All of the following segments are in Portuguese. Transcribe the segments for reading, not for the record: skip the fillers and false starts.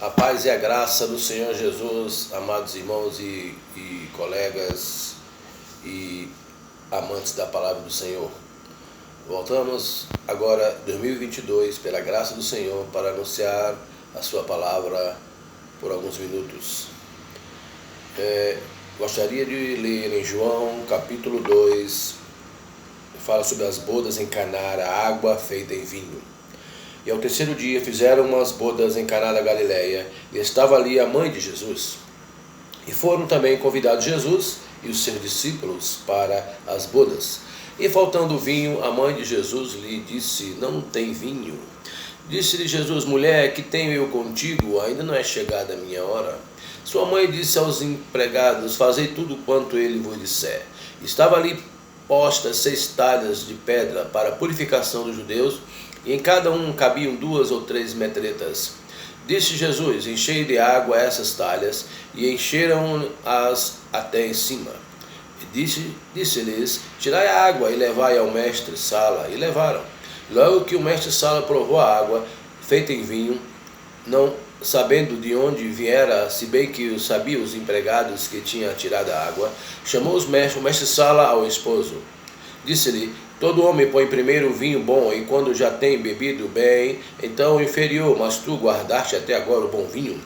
A paz e a graça do Senhor Jesus, amados irmãos e colegas e amantes da palavra do Senhor. Voltamos agora, 2022, pela graça do Senhor, para anunciar a sua palavra por alguns minutos. Gostaria de ler em João, capítulo 2, fala sobre as bodas em Caná, a água feita em vinho. E ao terceiro dia fizeram umas bodas em Caná da Galileia, e estava ali a mãe de Jesus. E foram também convidados Jesus e os seus discípulos para as bodas. E faltando vinho, a mãe de Jesus lhe disse: não tem vinho. Disse-lhe Jesus: mulher, que tenho eu contigo? Ainda não é chegada a minha hora. Sua mãe disse aos empregados: fazei tudo quanto ele vos disser. Estava ali postas 6 talhas de pedra para a purificação dos judeus, e em cada um cabiam 2 ou 3 metretas. Disse Jesus: enchei de água essas talhas, e encheram-as até em cima. E disse-lhes: tirai a água e levai ao mestre-sala. E levaram. Logo que o mestre-sala provou a água, feita em vinho, não sabendo de onde viera, se bem que o sabiam os empregados que tinham tirado a água, chamou o mestre-sala ao esposo. Disse-lhe: todo homem põe primeiro o vinho bom, e quando já tem bebido bem, então o inferior, mas tu guardaste até agora o bom vinho.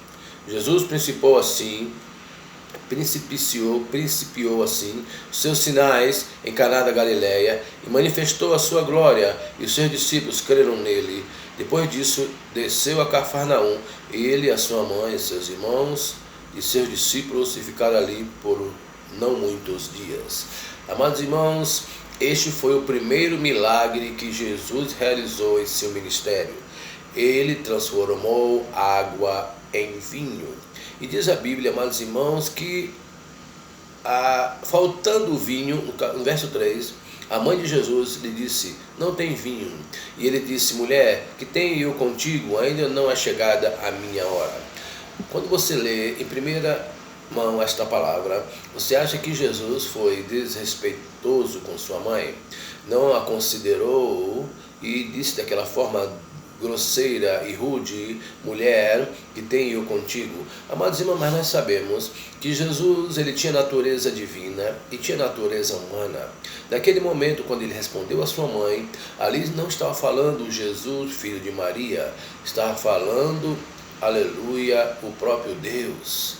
Jesus principiou assim seus sinais em Caná da Galileia, e manifestou a sua glória, e os seus discípulos creram nele. Depois disso, desceu a Cafarnaum, ele, a sua mãe, seus irmãos e seus discípulos, e ficaram ali por não muitos dias. Amados irmãos, este foi o primeiro milagre que Jesus realizou em seu ministério. Ele transformou água em vinho. E diz a Bíblia, amados irmãos, que faltando o vinho, no verso 3, a mãe de Jesus lhe disse: não tem vinho. E ele disse: mulher, que tenho eu contigo? Ainda não é chegada a minha hora. Quando você lê em primeira mão esta palavra, você acha que Jesus foi desrespeitoso com sua mãe? Não a considerou e disse daquela forma grosseira e rude: mulher, que tenho eu contigo? Amados irmãos, mas nós sabemos que Jesus, ele tinha natureza divina e tinha natureza humana. Naquele momento, quando ele respondeu à sua mãe, ali não estava falando Jesus, filho de Maria, estava falando, aleluia, o próprio Deus.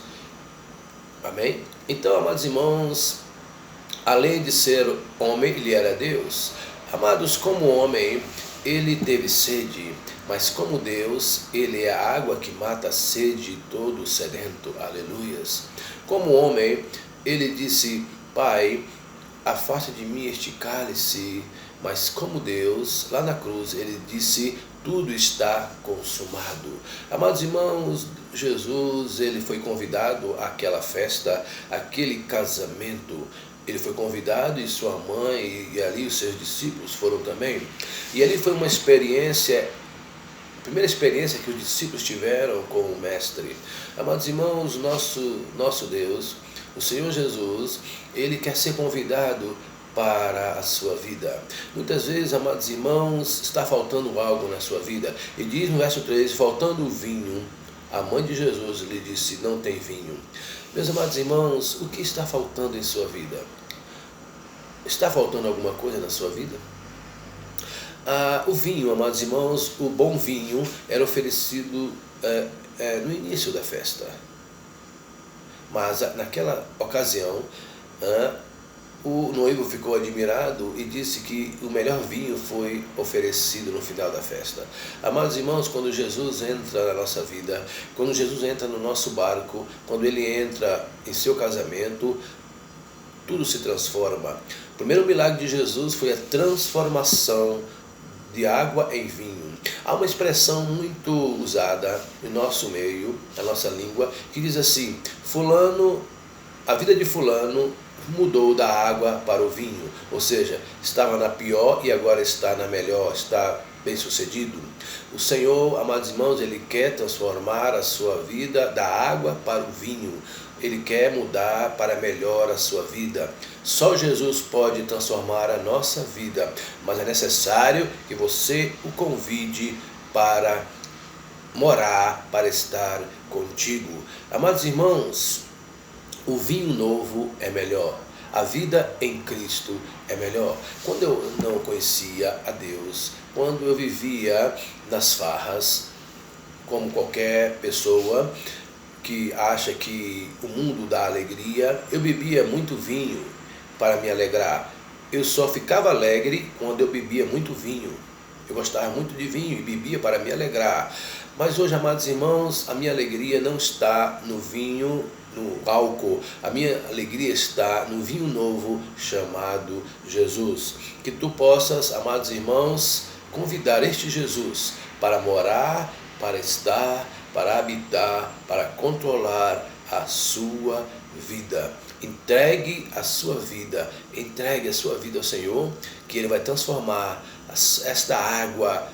Amém? Então, amados irmãos, além de ser homem, ele era Deus. Amados, como homem, ele teve sede, mas como Deus, ele é a água que mata a sede de todo sedento. Aleluias. Como homem, ele disse: Pai, afasta de mim este cálice. Mas como Deus, lá na cruz, ele disse: tudo está consumado. Amados irmãos, Jesus, ele foi convidado àquela festa, àquele casamento. Ele foi convidado, e sua mãe e ali os seus discípulos foram também. E ali foi uma experiência, a primeira experiência que os discípulos tiveram com o Mestre. Amados irmãos, nosso Deus, o Senhor Jesus, ele quer ser convidado para a sua vida. Muitas vezes, amados irmãos, está faltando algo na sua vida. E diz no verso 13, faltando o vinho, a mãe de Jesus lhe disse: não tem vinho. Meus amados irmãos, o que está faltando em sua vida? Está faltando alguma coisa na sua vida? O vinho, amados irmãos, o bom vinho era oferecido no início da festa. Mas naquela ocasião, o noivo ficou admirado e disse que o melhor vinho foi oferecido no final da festa. Amados irmãos, quando Jesus entra na nossa vida, quando Jesus entra no nosso barco, quando ele entra em seu casamento, tudo se transforma. O primeiro milagre de Jesus foi a transformação de água em vinho. Há uma expressão muito usada no nosso meio, na nossa língua, que diz assim: a vida de fulano mudou da água para o vinho, ou seja, estava na pior e agora está na melhor, está bem sucedido. O Senhor, amados irmãos, ele quer transformar a sua vida da água para o vinho. Ele quer mudar para melhor a sua vida. Só Jesus pode transformar a nossa vida, mas é necessário que você o convide para morar, para estar contigo. Amados irmãos, o vinho novo é melhor. A vida em Cristo é melhor. Quando eu não conhecia a Deus, quando eu vivia nas farras, como qualquer pessoa que acha que o mundo dá alegria, eu bebia muito vinho para me alegrar. Eu só ficava alegre quando eu bebia muito vinho. Eu gostava muito de vinho e bebia para me alegrar. Mas hoje, amados irmãos, a minha alegria não está no vinho, no álcool. A minha alegria está no vinho novo chamado Jesus. Que tu possas, amados irmãos, convidar este Jesus para morar, para estar, para habitar, para controlar a sua vida. Entregue a sua vida ao Senhor, que Ele vai transformar esta água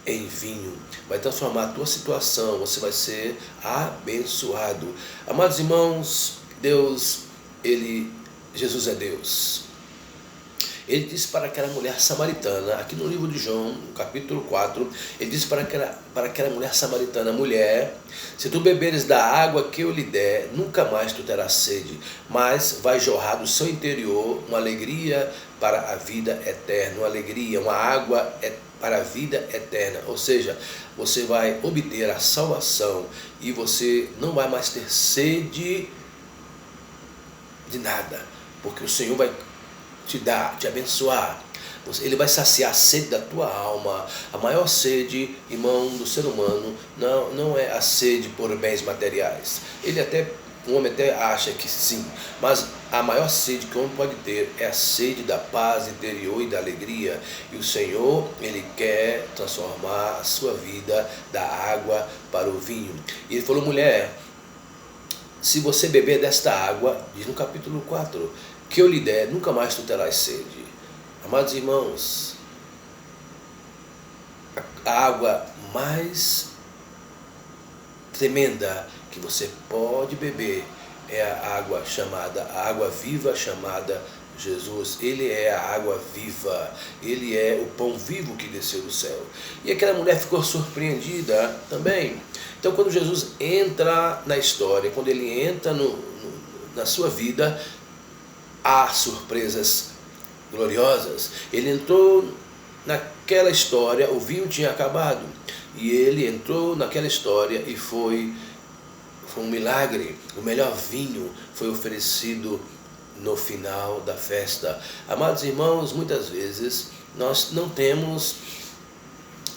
em vinho, vai transformar a tua situação, você vai ser abençoado. Amados irmãos, Jesus é Deus. Ele disse para aquela mulher samaritana, aqui no livro de João, no capítulo 4, ele disse para aquela mulher samaritana: mulher, se tu beberes da água que eu lhe der, nunca mais tu terás sede, mas vai jorrar do seu interior uma alegria para a vida eterna, uma alegria, uma água para a vida eterna. Ou seja, você vai obter a salvação e você não vai mais ter sede de nada, porque o Senhor vai te abençoar. Ele vai saciar a sede da tua alma. A maior sede, irmão, do ser humano não é a sede por bens materiais. O homem até acha que sim, mas a maior sede que o homem pode ter é a sede da paz interior e da alegria. E o Senhor, Ele quer transformar a sua vida da água para o vinho. E Ele falou: mulher, se você beber desta água, diz no capítulo 4, que eu lhe der, nunca mais tu terás sede. Amados irmãos, a água mais tremenda que você pode beber é a água viva chamada Jesus. Ele é a água viva, Ele é o pão vivo que desceu do céu. E aquela mulher ficou surpreendida também. Então, quando Jesus entra na história, quando Ele entra na sua vida, há surpresas gloriosas. Ele entrou naquela história, o vinho tinha acabado, e ele entrou naquela história e foi um milagre. O melhor vinho foi oferecido no final da festa. Amados irmãos, muitas vezes nós não temos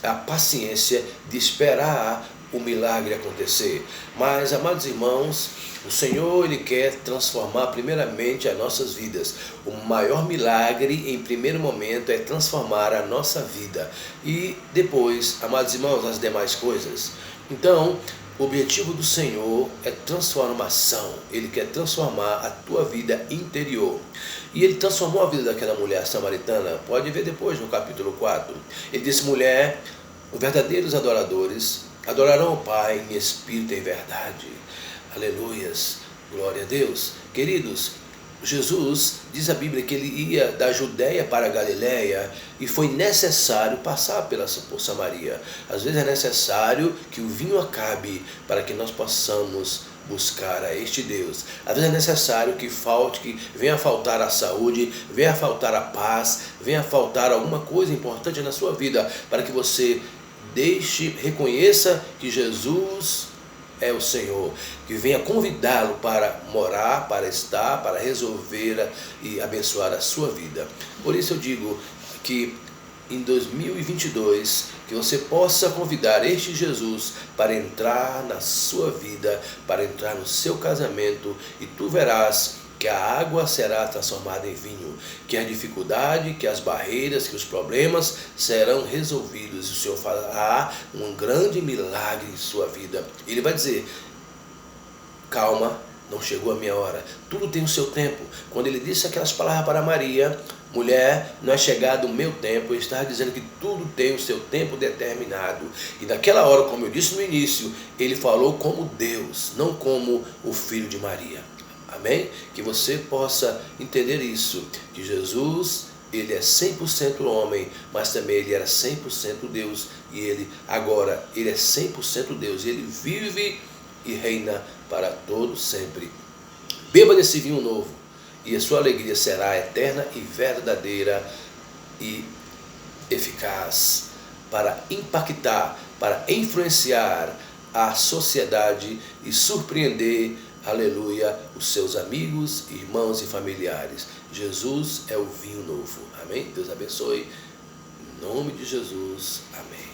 a paciência de esperar o milagre acontecer. Mas, amados irmãos, o Senhor, Ele quer transformar primeiramente as nossas vidas. O maior milagre, em primeiro momento, é transformar a nossa vida. E depois, amados irmãos, as demais coisas. Então, o objetivo do Senhor é transformação. Ele quer transformar a tua vida interior. E Ele transformou a vida daquela mulher samaritana. Pode ver depois no capítulo 4. Ele disse: mulher, os verdadeiros adoradores adorarão o Pai em espírito e em verdade. Aleluias, glória a Deus. Queridos, Jesus, diz a Bíblia que Ele ia da Judéia para a Galiléia e foi necessário passar por Samaria. Às vezes é necessário que o vinho acabe para que nós possamos buscar a este Deus. Às vezes é necessário que venha a faltar a saúde, venha a faltar a paz, venha a faltar alguma coisa importante na sua vida para que você reconheça que Jesus é o Senhor, que venha convidá-lo para morar, para estar, para resolver e abençoar a sua vida. Por isso eu digo que em 2022, que você possa convidar este Jesus para entrar na sua vida, para entrar no seu casamento, e tu verás que a água será transformada em vinho, que a dificuldade, que as barreiras, que os problemas serão resolvidos, e o Senhor fará um grande milagre em sua vida. Ele vai dizer: calma, não chegou a minha hora, tudo tem o seu tempo. Quando ele disse aquelas palavras para Maria: mulher, não é chegado o meu tempo, ele estava dizendo que tudo tem o seu tempo determinado. E naquela hora, como eu disse no início, ele falou como Deus, não como o filho de Maria. Amém? Que você possa entender isso, que Jesus ele é 100% homem, mas também ele era 100% Deus. E ele agora, ele é 100% Deus. Ele vive e reina para todo sempre. Beba desse vinho novo e a sua alegria será eterna e verdadeira e eficaz para impactar, para influenciar a sociedade e surpreender, aleluia, os seus amigos, irmãos e familiares. Jesus é o vinho novo. Amém? Deus abençoe. Em nome de Jesus. Amém.